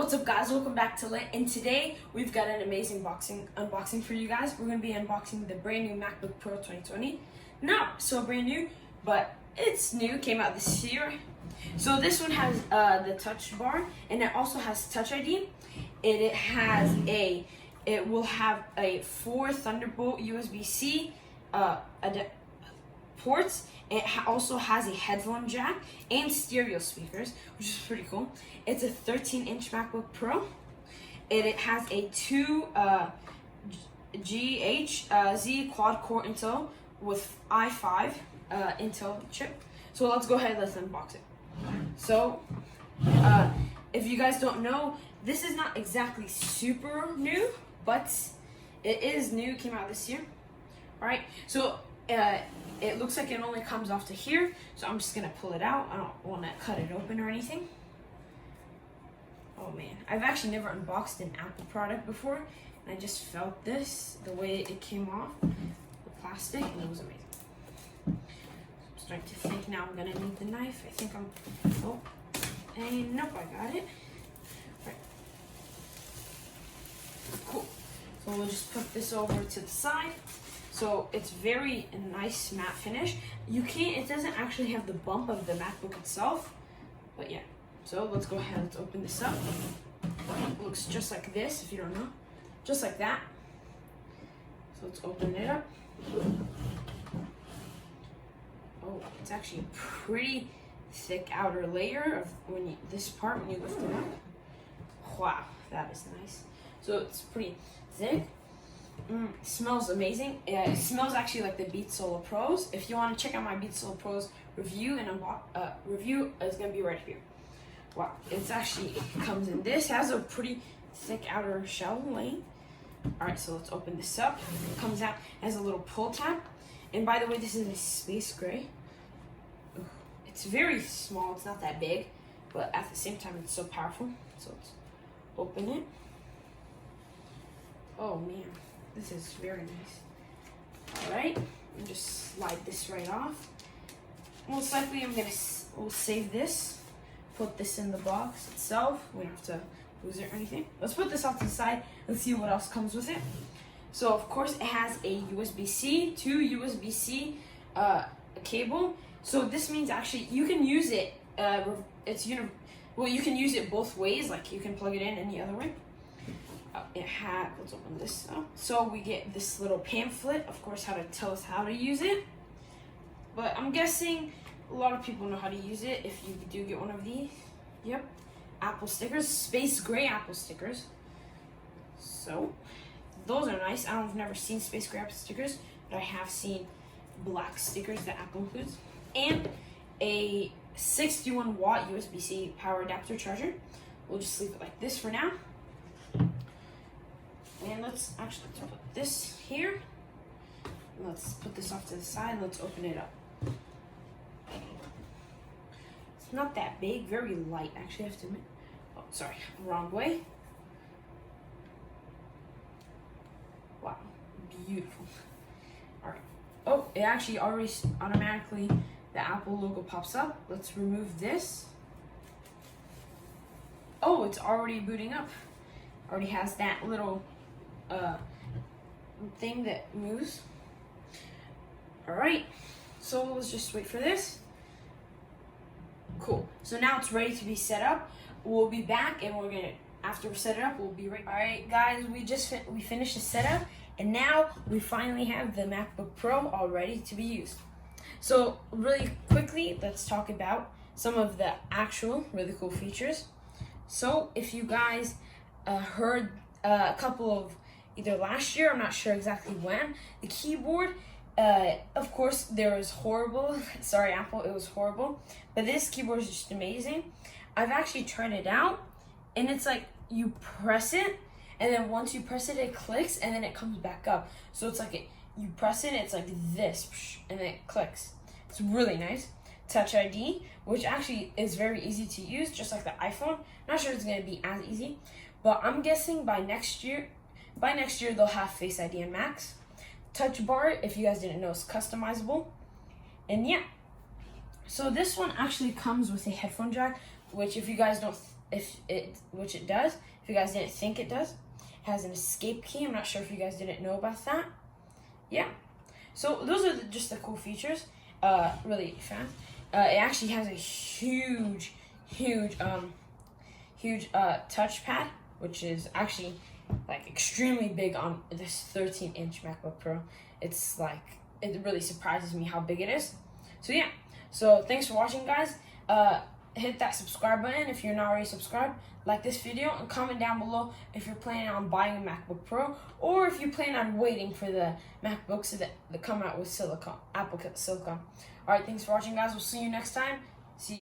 What's up, guys? Welcome back to Lit, and today we've got an amazing unboxing for you guys. We're going to be unboxing the brand new MacBook Pro 2020. Not so brand new, but it's new, came out this year. So this one has the touch bar, and it also has Touch ID. It will have a 4 Thunderbolt USB-C ports. It also has a headphone jack and stereo speakers, which is pretty cool. It's a 13-inch MacBook Pro. It has a 2 GHz quad-core Intel with i5 Intel chip. So let's go ahead and let's unbox it. So, if you guys don't know, this is not exactly super new, but it is new. It came out this year. All right. So it looks like it only comes off to here. So I'm just gonna pull it out. I don't want to cut it open or anything. Oh man, I've actually never unboxed an Apple product before, and I just felt this, the way it came off, the plastic, and it was amazing. I'm starting to think now I'm gonna need the knife. I think oh, and nope, I got it. All right. Cool. So we'll just put this over to the side. So it's very nice matte finish. It doesn't actually have the bump of the MacBook itself, but yeah. So let's go ahead, let's open this up. It looks just like this, if you don't know. Just like that. So let's open it up. Oh, it's actually a pretty thick outer layer of this part when you lift it up. Wow, that is nice. So it's pretty thick. It smells amazing. It smells actually like the Beats Solo Pros. If you want to check out my Beats Solo Pros review review is gonna be right here. Wow, it comes in this. It has a pretty thick outer shell lane. All right, so let's open this up. It comes out as a little pull tab. And by the way, this is a space gray. It's very small. It's not that big, but at the same time, it's so powerful. So let's open it. Oh man. This is very nice. All right, and just slide this right off. Most likely, we'll save this, put this in the box itself. We don't have to lose it or anything. Let's put this off to the side. Let's see what else comes with it. So of course, it has a USB-C, 2 USB-C cable. So this means actually you can use it. You can use it both ways. Like you can plug it in any other way. Let's open this up. So we get this little pamphlet, of course, how to tell us how to use it. But I'm guessing a lot of people know how to use it if you do get one of these. Yep, Apple stickers, space gray Apple stickers. So those are nice. I've never seen space gray Apple stickers, but I have seen black stickers that Apple includes. And a 61-watt USB-C power adapter charger. We'll just leave it like this for now. And let's put this here. Let's put this off to the side. Let's open it up. It's not that big, very light. Actually, I have to admit. Oh, sorry, wrong way. Wow, beautiful. All right. Oh, it actually already automatically, the Apple logo pops up. Let's remove this. Oh, it's already booting up. Already has that little thing that moves. All right, so let's just wait for this. Cool. So now it's ready to be set up. We'll be back, and after we set it up, we'll be right. All right, guys, we finished the setup, and now we finally have the MacBook Pro all ready to be used. So really quickly, let's talk about some of the actual really cool features. So if you guys heard a couple of either last year, I'm not sure exactly when, the keyboard, of course, there was horrible. Sorry, Apple, it was horrible. But this keyboard is just amazing. I've actually tried it out, and it's like you press it, and then once you press it, it clicks, and then it comes back up. So it's like you press it, it's like this, and then it clicks. It's really nice. Touch ID, which actually is very easy to use, just like the iPhone. Not sure it's gonna be as easy, but I'm guessing by next year they'll have Face ID on Macs. Touch bar, if you guys didn't know, is customizable. And yeah, so this one actually comes with a headphone jack, which if you guys don't which it does. If you guys didn't think it does, it has an escape key. I'm not sure if you guys didn't know about that. Yeah. So those are just the cool features. Really fast. It actually has a huge touchpad, which is actually like extremely big on this 13-inch MacBook Pro. It's like, it really surprises me how big it is. So yeah, so thanks for watching, guys. Hit that subscribe button if you're not already subscribed. Like this video and comment down below if you're planning on buying a MacBook Pro or if you plan on waiting for the MacBooks that come out with Apple Silicon. Alright, thanks for watching, guys. We'll see you next time. See you.